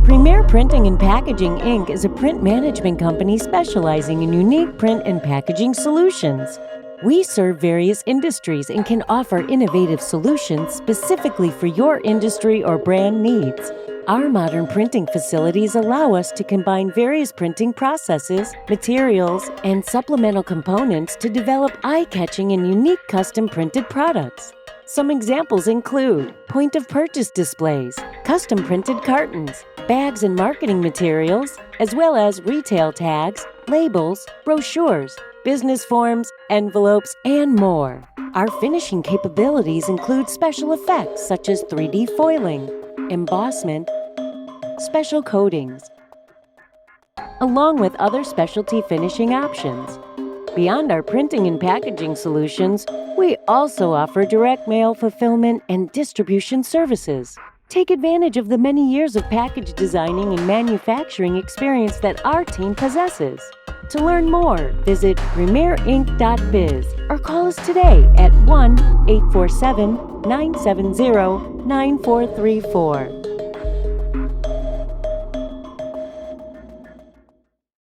Premier Printing and Packaging Inc. is a print management company specializing in unique print and packaging solutions. We serve various industries and can offer innovative solutions specifically for your industry or brand needs. Our modern printing facilities allow us to combine various printing processes, materials, and supplemental components to develop eye-catching and unique custom-printed products. Some examples include point-of-purchase displays, custom-printed cartons, bags and marketing materials, as well as retail tags, labels, brochures, business forms, envelopes, and more. Our finishing capabilities include special effects such as 3D foiling, embossment, special coatings, along with other specialty finishing options. Beyond our printing and packaging solutions, we also offer direct mail fulfillment and distribution services. Take advantage of the many years of package designing and manufacturing experience that our team possesses. To learn more, visit premierinc.biz or call us today at 1-847-970-9434.